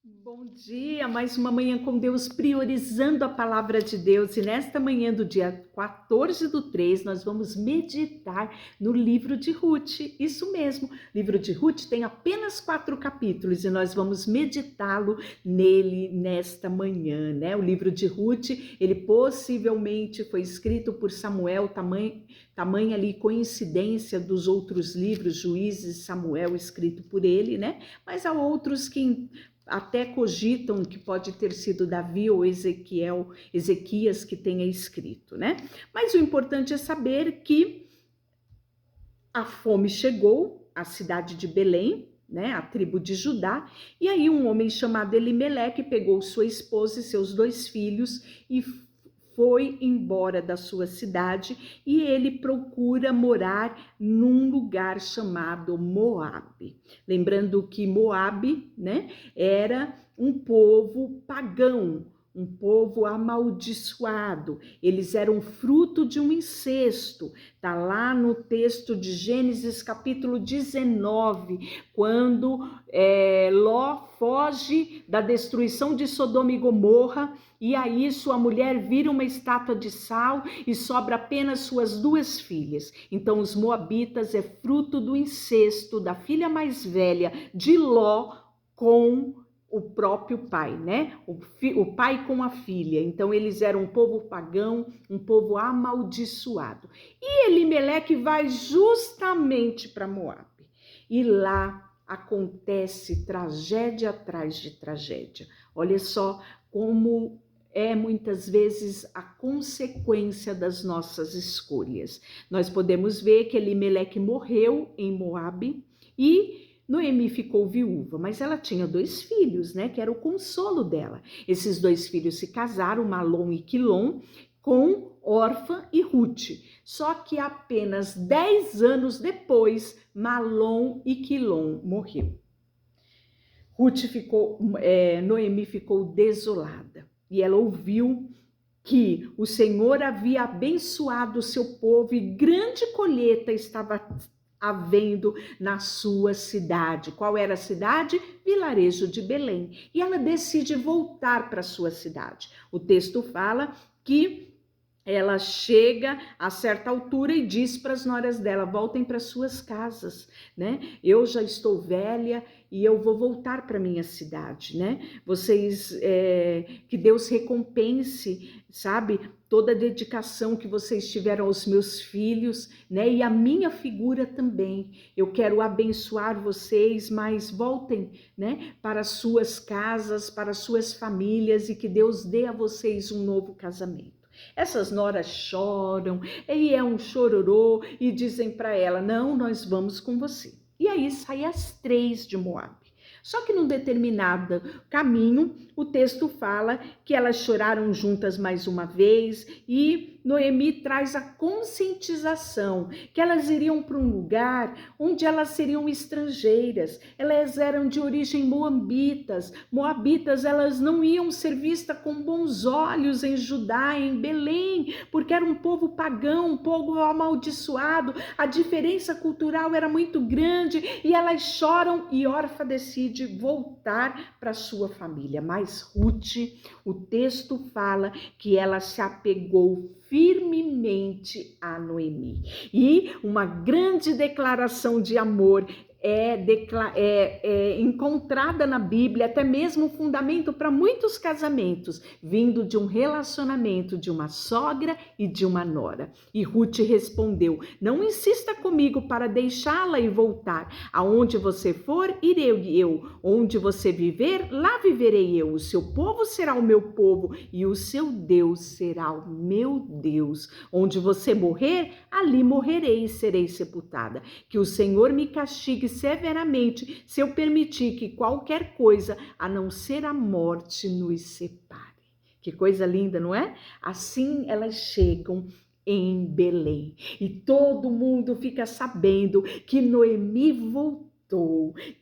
Bom dia, mais uma manhã com Deus, priorizando a palavra de Deus. E nesta manhã do dia 14/3, nós vamos meditar no livro de Ruth. Isso mesmo, o livro de Ruth tem apenas 4 capítulos e nós vamos meditá-lo nele nesta manhã, né? O livro de Ruth, ele possivelmente foi escrito por Samuel, tamanha ali coincidência dos outros livros, Juízes, Samuel, escrito por ele, né? Mas há outros que até cogitam que pode ter sido Davi ou Ezequias que tenha escrito, né? Mas o importante é saber que a fome chegou à cidade de Belém, né, a tribo de Judá, e aí um homem chamado Elimeleque pegou sua esposa e seus 2 filhos e foi embora da sua cidade, e ele procura morar num lugar chamado Moabe. Lembrando que Moabe, né, era um povo pagão, um povo amaldiçoado. Eles eram fruto de um incesto. Está lá no texto de Gênesis capítulo 19, quando Ló foge da destruição de Sodoma e Gomorra, e aí sua mulher vira uma estátua de sal e sobra apenas suas 2 filhas. Então os moabitas é fruto do incesto da filha mais velha de Ló com o próprio pai, né? O pai com a filha. Então eles eram um povo pagão, um povo amaldiçoado. E Elimeleque vai justamente para Moabe. E lá acontece tragédia atrás de tragédia. Olha só como é muitas vezes a consequência das nossas escolhas. Nós podemos ver que Elimeleque morreu em Moabe e Noemi ficou viúva, mas ela tinha 2 filhos, né, que era o consolo dela. Esses 2 filhos se casaram, Malom e Quilom, com Orfa e Ruth. Só que apenas 10 anos depois, Malom e Quilom morreu. Noemi ficou desolada e ela ouviu que o Senhor havia abençoado o seu povo e grande colheita estava havendo na sua cidade. Qual era a cidade? Vilarejo de Belém. E ela decide voltar para sua cidade. O texto fala que ela chega a certa altura e diz para as noras dela: voltem para suas casas, né? Eu já estou velha e eu vou voltar para minha cidade, né? Que Deus recompense, sabe, toda a dedicação que vocês tiveram aos meus filhos, né? E a minha figura também. Eu quero abençoar vocês, mas voltem, né, para suas casas, para suas famílias, e que Deus dê a vocês um novo casamento. Essas noras choram, e é um chororô, e dizem para ela: não, nós vamos com você. E aí saem as 3 de Moabe. Só que num determinado caminho, o texto fala que elas choraram juntas mais uma vez, e Noemi traz a conscientização que elas iriam para um lugar onde elas seriam estrangeiras. Elas eram de origem moabitas. Moabitas, elas não iam ser vistas com bons olhos em Judá, em Belém, porque era um povo pagão, um povo amaldiçoado. A diferença cultural era muito grande e elas choram, e Orfa decide voltar para sua família. Mas Ruth, o texto fala que ela se apegou firmemente a Noemi. E uma grande declaração de amor é encontrada na Bíblia, até mesmo fundamento para muitos casamentos, vindo de um relacionamento de uma sogra e de uma nora. E Ruth respondeu: não insista comigo para deixá-la e voltar. Aonde você for, irei eu. Onde você viver, lá viverei eu. O seu povo será o meu povo e o seu Deus será o meu Deus. Onde você morrer, ali morrerei e serei sepultada. Que o Senhor me castigue severamente se eu permitir que qualquer coisa a não ser a morte nos separe. Que coisa linda, não é? Assim elas chegam em Belém e todo mundo fica sabendo que Noemi voltou.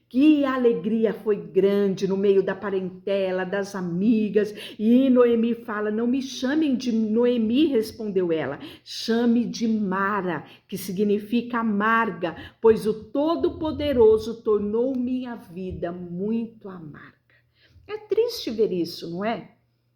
Que a alegria foi grande no meio da parentela, das amigas. E Noemi fala: não me chamem de Noemi, respondeu ela, chame de Mara, que significa amarga, pois o Todo-Poderoso tornou minha vida muito amarga. É triste ver isso, não é?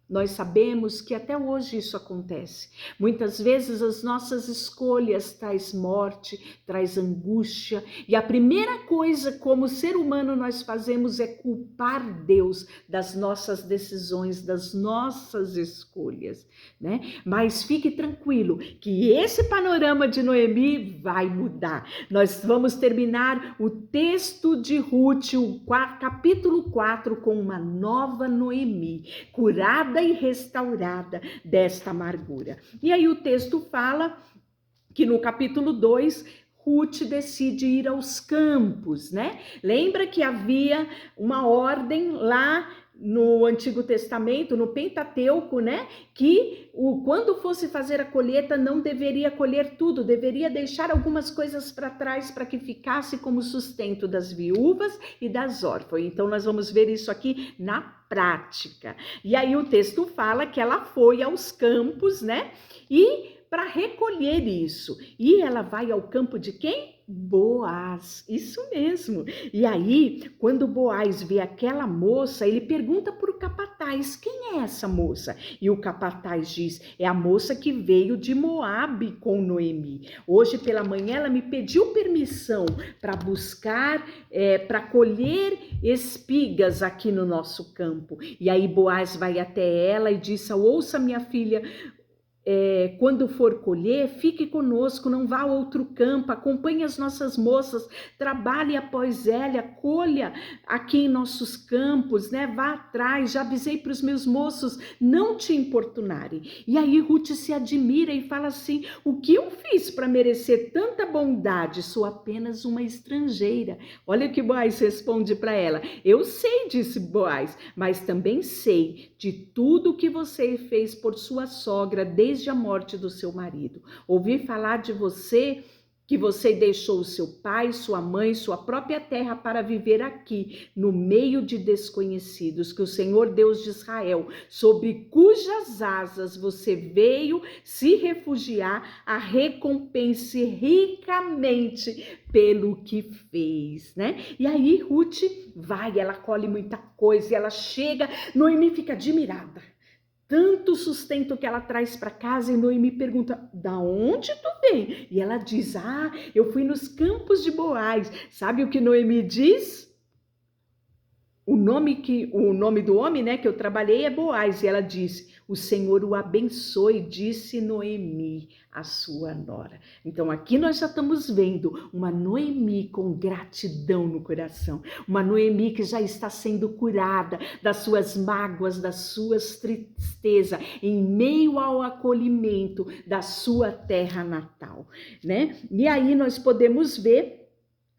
Nós sabemos que até hoje isso acontece. Muitas vezes as nossas escolhas traz morte, traz angústia, e a primeira coisa como ser humano nós fazemos é culpar Deus das nossas decisões, das nossas escolhas, né? Mas fique tranquilo que esse panorama de Noemi vai mudar. Nós vamos terminar o texto de Ruth, capítulo 4, com uma nova Noemi, curada e restaurada desta amargura. E aí o texto fala que no capítulo 2, Ruth decide ir aos campos, né? Lembra que havia uma ordem lá no Antigo Testamento, no Pentateuco, né? Que quando fosse fazer a colheita não deveria colher tudo, deveria deixar algumas coisas para trás para que ficasse como sustento das viúvas e das órfãs. Então nós vamos ver isso aqui na prática. E aí o texto fala que ela foi aos campos, né? E para recolher isso. E ela vai ao campo de quem? Boaz, isso mesmo. E aí, quando Boaz vê aquela moça, ele pergunta para o capataz, quem é essa moça? E o capataz diz, é a moça que veio de Moabe com Noemi. Hoje pela manhã ela me pediu permissão para buscar, para colher espigas aqui no nosso campo. E aí Boaz vai até ela e diz, ouça minha filha, quando for colher, fique conosco, não vá a outro campo, acompanhe as nossas moças, trabalhe após ela, colha aqui em nossos campos, né? Vá atrás, já avisei para os meus moços não te importunarem. E aí Ruth se admira e fala assim, o que eu fiz para merecer tanta bondade? Sou apenas uma estrangeira. Olha o que Boaz responde para ela, eu sei, disse Boaz, mas também sei de tudo que você fez por sua sogra desde a morte do seu marido. Ouvi falar de você, que você deixou seu pai, sua mãe, sua própria terra para viver aqui, no meio de desconhecidos, que o Senhor Deus de Israel, sobre cujas asas você veio se refugiar, a recompense ricamente pelo que fez, né? E aí Ruth vai, ela colhe muita coisa, ela chega, Noemi fica admirada. Tanto sustento que ela traz para casa, e Noemi pergunta, da onde tu vem? E ela diz, eu fui nos campos de Boaz. Sabe o que Noemi diz? O nome do homem, né, que eu trabalhei é Boaz, e ela disse, o Senhor o abençoe, disse Noemi, a sua nora. Então aqui nós já estamos vendo uma Noemi com gratidão no coração, uma Noemi que já está sendo curada das suas mágoas, das suas tristezas, em meio ao acolhimento da sua terra natal, né? E aí nós podemos ver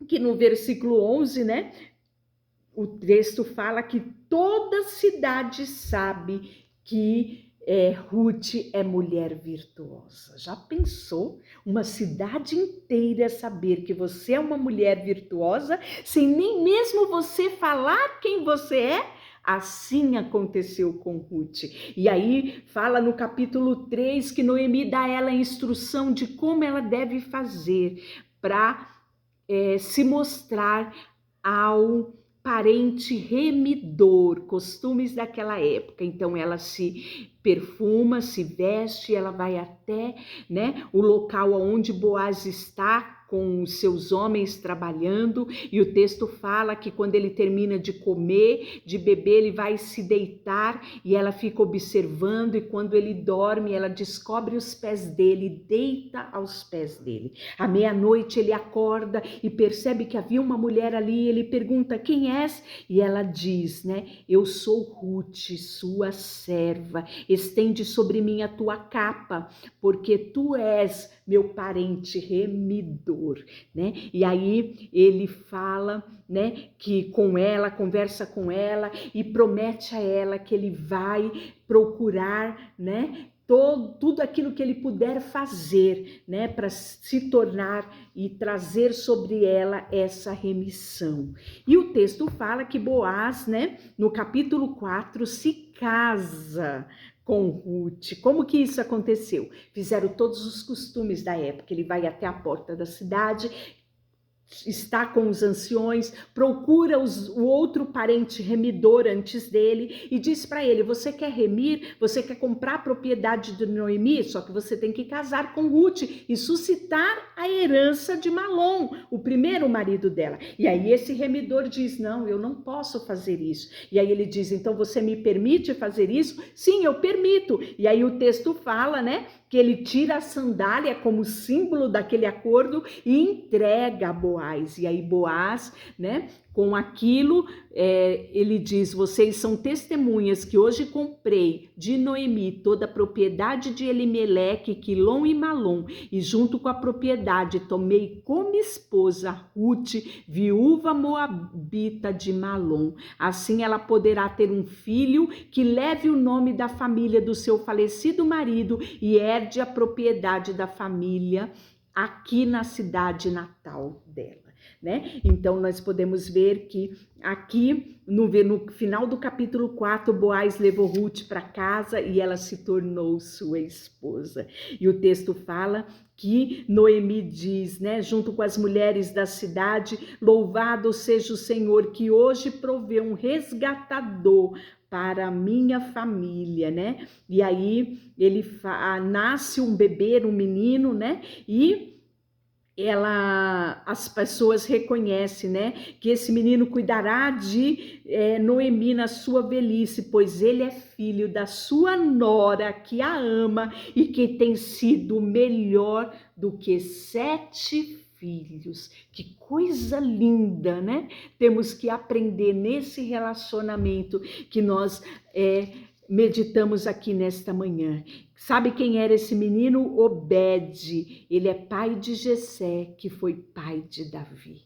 que no versículo 11, né, o texto fala que toda cidade sabe que Ruth é mulher virtuosa. Já pensou? Uma cidade inteira saber que você é uma mulher virtuosa, sem nem mesmo você falar quem você é? Assim aconteceu com Ruth. E aí fala no capítulo 3 que Noemi dá a ela a instrução de como ela deve fazer para se mostrar ao parente remidor, costumes daquela época. Então ela se perfuma, se veste, ela vai até, né, o local onde Boaz está com os seus homens trabalhando, e o texto fala que quando ele termina de comer, de beber, ele vai se deitar e ela fica observando, e quando ele dorme, ela descobre os pés dele, deita aos pés dele. À meia-noite ele acorda e percebe que havia uma mulher ali, ele pergunta, quem és? E ela diz, né, eu sou Ruth, sua serva, estende sobre mim a tua capa, porque tu és meu parente remidor, né? E aí ele fala, né, que com ela, conversa com ela e promete a ela que ele vai procurar, né, tudo aquilo que ele puder fazer, né, para se tornar e trazer sobre ela essa remissão. E o texto fala que Boaz, né, no capítulo 4, se casa com Ruth. Como que isso aconteceu? Fizeram todos os costumes da época. Ele vai até a porta da cidade, está com os anciões, procura o outro parente remidor antes dele e diz para ele: você quer remir? Você quer comprar a propriedade de Noemi? Só que você tem que casar com Ruth e suscitar a herança de Malom, o primeiro marido dela. E aí esse remidor diz: não, eu não posso fazer isso. E aí ele diz: então você me permite fazer isso? Sim, eu permito. E aí o texto fala, né, que ele tira a sandália como símbolo daquele acordo e entrega a Boaz. E aí Boaz, né, com aquilo, ele diz: vocês são testemunhas que hoje comprei de Noemi toda a propriedade de Elimeleque, Quilom e Malom, e junto com a propriedade tomei como esposa Ruth, viúva moabita de Malom. Assim ela poderá ter um filho que leve o nome da família do seu falecido marido e herde a propriedade da família aqui na cidade natal dela, né? Então nós podemos ver que aqui no final do capítulo 4, Boaz levou Ruth para casa e ela se tornou sua esposa. E o texto fala que Noemi diz, né, junto com as mulheres da cidade: louvado seja o Senhor que hoje proveu um resgatador para a minha família, né? E aí nasce um bebê, um menino, né? E as pessoas reconhecem, né, que esse menino cuidará de Noemi na sua velhice, pois ele é filho da sua nora que a ama e que tem sido melhor do que 7 filhos. Que coisa linda, né? Temos que aprender nesse relacionamento que nós meditamos aqui nesta manhã. Sabe quem era esse menino? Obed. Ele é pai de Jessé, que foi pai de Davi.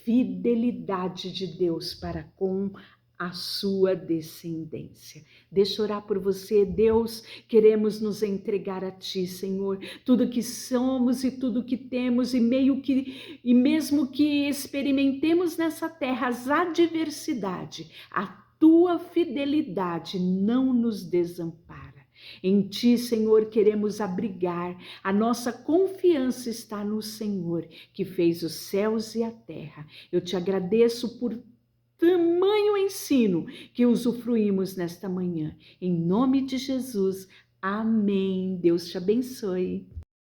Fidelidade de Deus para com a sua descendência. Deixa eu orar por você. Deus, queremos nos entregar a Ti, Senhor. Tudo que somos e tudo que temos, e mesmo que experimentemos nessa terra as adversidades, a Tua fidelidade não nos desampara. Em Ti, Senhor, queremos abrigar. A nossa confiança está no Senhor, que fez os céus e a terra. Eu te agradeço por tamanho ensino que usufruímos nesta manhã. Em nome de Jesus, amém. Deus te abençoe.